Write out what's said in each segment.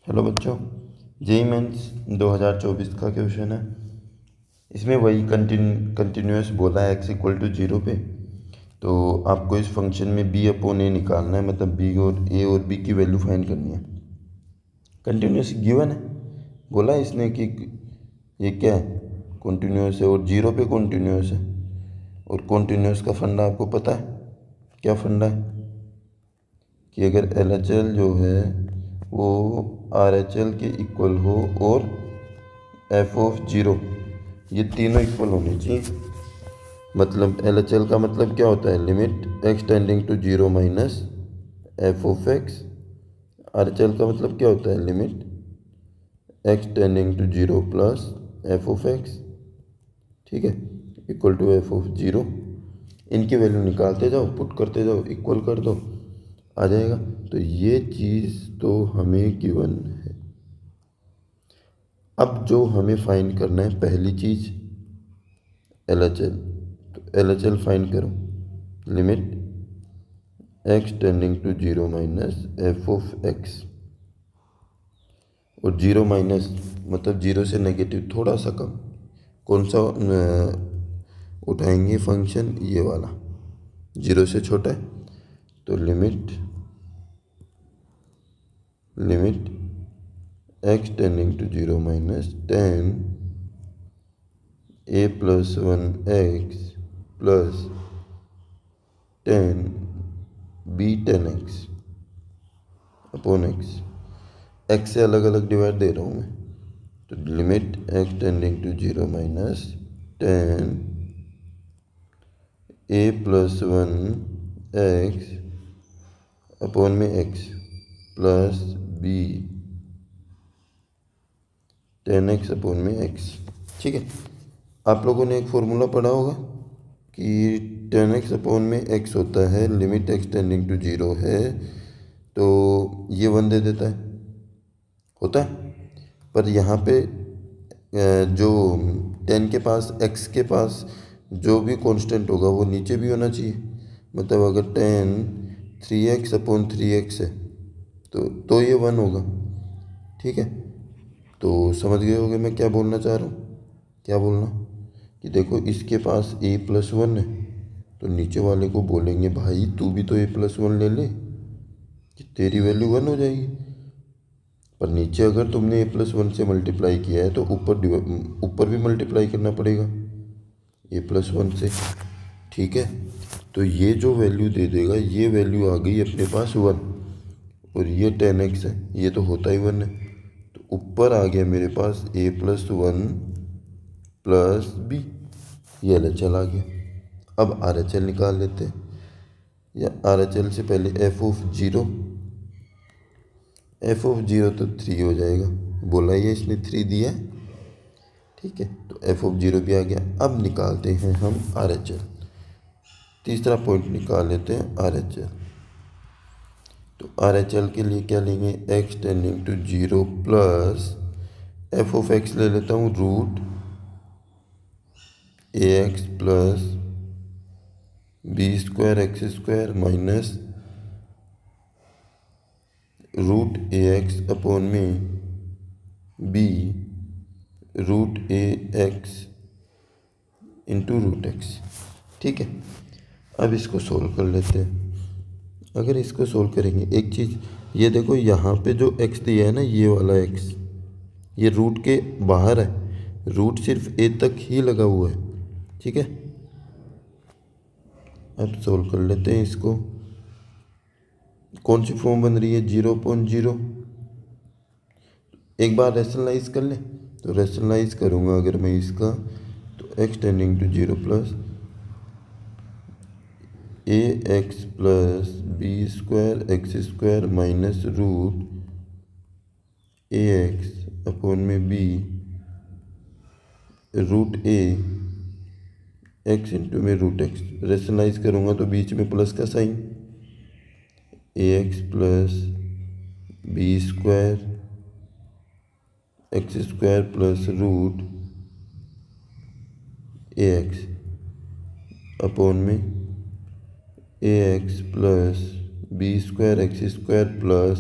Hello बच्चों, JEE mains 2024 का question है। इसमें वही कंटिन्यूस बोला है x इक्वल टू 0 पे। तो आपको इस फंक्शन में b अपॉन ए निकालना है, मतलब b और a और b की वैल्यू फाइंड करनी है। कंटिन्यूस गिवन है, बोला है इसने कि ये क्या है, कॉन्टिन्यूस है और 0 पे कॉन्टिन्यूस है। और कॉन्टिन्यूस का फंडा आपको पता है, क्या फंडा है कि अगर LHL जो है वो RHL के इक्वल हो और f ऑफ 0 ये तीनों इक्वल होने चाहिए। मतलब LHL का मतलब क्या होता है, limit x tending to 0 minus f of x। RHL का मतलब क्या होता है, limit x tending to 0 plus f of x, ठीक है, इक्वल टू f ऑफ 0। इनकी वैल्यू निकालते जाओ, पुट करते जाओ, इक्वल कर दो, आ जाएगा। तो ये चीज़ तो हमें गिवन है। अब जो हमें फाइंड करना है, पहली चीज़ LHL। तो LHL फाइंड करो, limit x tending to 0 minus f of x। और 0 माइनस मतलब 0 से नेगेटिव थोड़ा सा कम, कौन सा उठाएंगे फंक्शन, ये वाला 0 से छोटा है। तो limit x tending to 0 minus 10 a plus 1x plus 10 b 10x upon x से अलग अलग डिवाइड दे रहा हूँ मैं। तो limit x tending to 0 minus 10 a plus 1x upon में x plus b 10x upon में x, ठीक है। आप लोगों ने एक फॉर्मूला पढ़ा होगा कि 10x अपॉन में x होता है, लिमिट x टेंडिंग टू 0 है तो ये 1 दे देता है, होता है। पर यहाँ पे जो 10 के पास, x के पास जो भी कांस्टेंट होगा वो नीचे भी होना चाहिए। मतलब अगर 10 3x अपॉन 3x है तो ये 1 होगा, ठीक है। तो समझ गए होगे मैं क्या बोलना चाह रहा हूँ। क्या बोलना कि देखो इसके पास a प्लस 1 है तो नीचे वाले को बोलेंगे भाई तू भी तो a प्लस 1 ले ले कि तेरी वैल्यू 1 हो जाएगी। पर नीचे अगर तुमने a प्लस 1 से मल्टीप्लाई किया है तो ऊपर भी मल्टीप्लाई करना पड़ेगा a प्लस 1 से, ठीक है। तो ये जो वैल्यू दे देगा, ये वैल्यू आ गई अपने पास 1 और ये 10x है, ये तो होता ही 1 है। तो ऊपर आ गया मेरे पास a प्लस 1 प्लस b, ये LHL आ गया। अब RHL निकाल लेते हैं, या RHL से पहले f ऑफ 0, f ऑफ 0 तो 3 हो जाएगा, बोला ही है इसने 3 दिया है, ठीक है। तो f ऑफ 0 भी आ गया। अब निकालते हैं हम RHL, तीसरा पॉइंट निकाल लेते हैं RHL। तो RHL के लिए क्या लेंगे, x tending to 0 plus f of x ले लेता हूँ root ax plus B square x square minus root ax upon में b root ax into root x, ठीक है। अब इसको सोल्व कर लेते हैं। अगर इसको सोल्व करेंगे, एक चीज़ ये देखो, यहाँ पे जो x दिया है ना, ये वाला x, ये रूट के बाहर है, रूट सिर्फ a तक ही लगा हुआ है, ठीक है। अब सोल्व कर लेते हैं इसको। कौन सी फॉर्म बन रही है, 0/0। एक बार रैशनलाइज कर ले, तो रैशनलाइज करूँगा अगर मैं इसका, तो x tending to 0 plus ax plus B square x square minus root ax upon में b root a x into में रूट x। रेशनलाइज करूँगा तो बीच में प्लस का sign, ax plus B square x square plus root ax upon में ax plus B square x square plus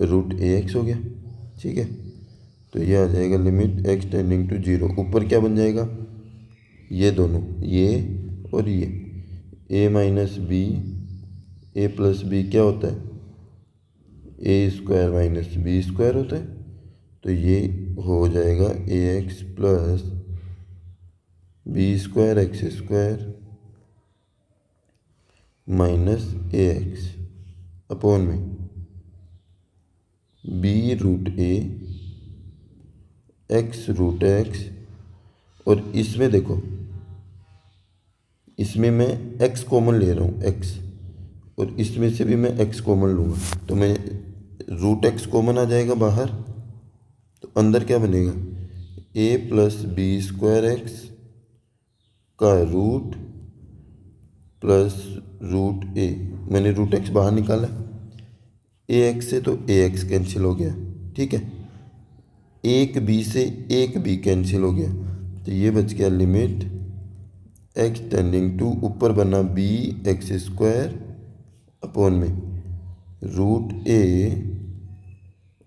root a x हो गया। ठीक है, तो ये आ जाएगा limit x tending to zero. ऊपर क्या बन जाएगा, ये दोनों, ये और ये, a minus b, a plus b क्या होता है, a square minus b square होता है। तो ये हो जाएगा a x plus B square x square minus a x upon में b root a x root x. और इसमें देखो, इसमें मैं x कॉमन ले रहा हूँ x, और इसमें से भी मैं x कॉमन लूँगा, तो मैं रूट एक्स कॉमन आ जाएगा बाहर। तो अंदर क्या बनेगा, a plus B square X का रूट प्लस रूट ए। मैंने रूट एक्स बाहर निकाला, ए एक्स से तो ए एक्स कैंसिल हो गया। ठीक है, एक बी से एक बी कैंसिल हो गया, तो ये बच गया लिमिट एक्स टेंडिंग टू, ऊपर बना बी एक्स स्क्वायर अपॉन में रूट ए,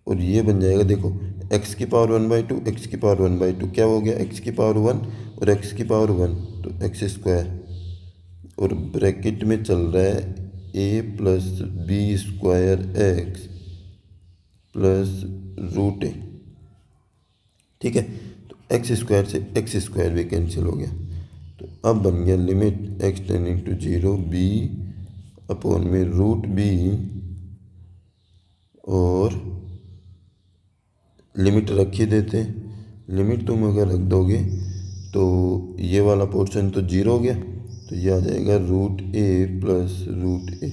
और ये बन जाएगा देखो एक्स की पावर 1/2, एक्स की पावर 1/2 क्या हो गया, एक्स की पावर 1 और एक्स की पावर 1 तो एक्स स्क्वायर, और ब्रैकेट में चल रहा है a plus B square x plus root a. ठीक है, तो एक्स स्क्वायर से एक्स स्क्वायर भी कैंसिल हो गया। तो अब बन गया limit x tending to zero b upon में रूट बी, और लिमिट रख ही देते हैं। लिमिट तुम अगर रख दोगे तो ये वाला पोर्शन तो जीरो हो गया, तो ये आ जाएगा root A plus root a.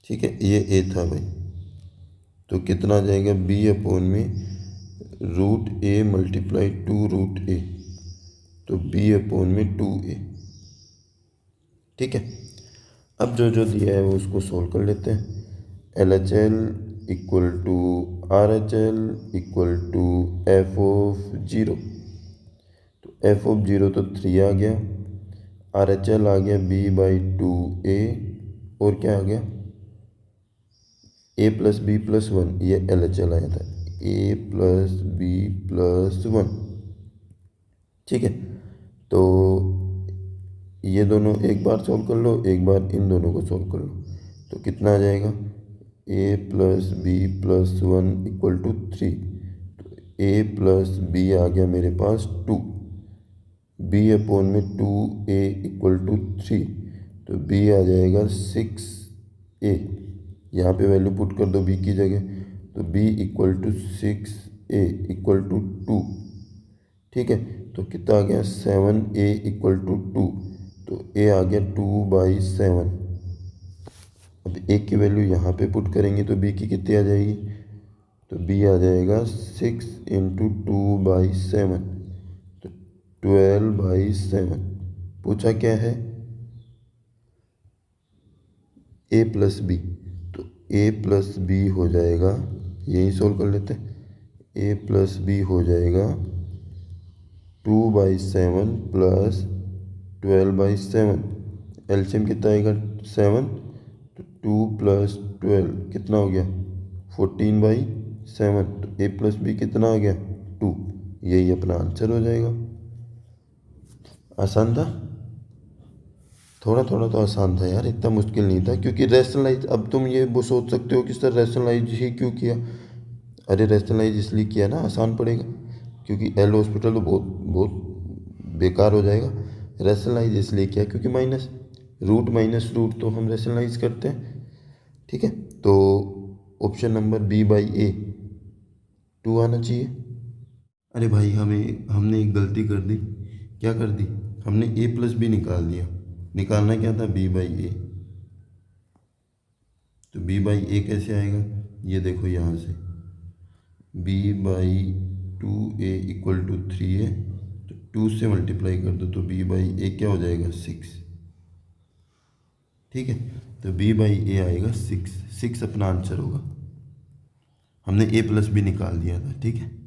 ठीक है, ये ए था भाई, तो कितना आ जाएगा बी अपॉन में root A multiply two root ए, तो बी अपॉन में 2a। ठीक है, अब जो जो दिया है वो उसको सोल्व कर लेते हैं। L H L equal to R H L equal to F of zero, तो एफ ऑफ जीरो तो 3 आ गया, आर एच एल आ गया b/2a, और क्या आ गया a प्लस बी प्लस 1, ये एल एच एल आया था a प्लस बी प्लस 1। ठीक है, तो ये दोनों एक बार सॉल्व कर लो, एक बार इन दोनों को सॉल्व कर लो, तो कितना आ जाएगा a plus B plus 1 equal to 3। तो a प्लस बी आ गया मेरे पास 2, b अपॉन में 2a इक्वल टू 3, तो b आ जाएगा 6a। यहाँ पे वैल्यू पुट कर दो b की जगह, तो b equal to 6a equal to 2। ठीक है, तो कितना आ गया 7a इक्वल टू 2, तो a आ गया 2/7। अब a की वैल्यू यहाँ पे पुट करेंगे तो b की कितनी आ जाएगी, तो b आ जाएगा 6 इंटू 2/7, तो 12/7। पूछा क्या है, a प्लस बी, तो a प्लस बी हो जाएगा, यही सोल्व कर लेते हैं, a प्लस बी हो जाएगा 2/7 प्लस 12/7, एलसीएम कितना आएगा 7, तो 2 प्लस 12 कितना हो गया 14/7, तो a प्लस बी कितना आ गया 2, यही अपना आंसर हो जाएगा। आसान था, थोड़ा थोड़ा तो आसान था यार, इतना मुश्किल नहीं था, क्योंकि रैशनलाइज, अब तुम ये वो सोच सकते हो कि सर रैशनलाइज ही क्यों किया, अरे रैशनलाइज इसलिए किया ना, आसान पड़ेगा, क्योंकि एल हॉस्पिटल तो बहुत बहुत बेकार हो जाएगा। रैशनलाइज इसलिए किया क्योंकि माइनस रूट तो हम रैशनलाइज करते हैं। ठीक है, तो ऑप्शन नंबर b/a 2 आना चाहिए। अरे भाई हमने एक गलती कर दी। क्या कर दी, हमने a प्लस बी निकाल दिया, निकालना क्या था b/a, तो b/a कैसे आएगा, ये देखो यहाँ से b/2a इक्वल टू 3a, तो 2 से मल्टीप्लाई कर दो तो b/a क्या हो जाएगा 6। ठीक है, तो b/a आएगा 6 अपना आंसर होगा। हमने a प्लस बी निकाल दिया था। ठीक है।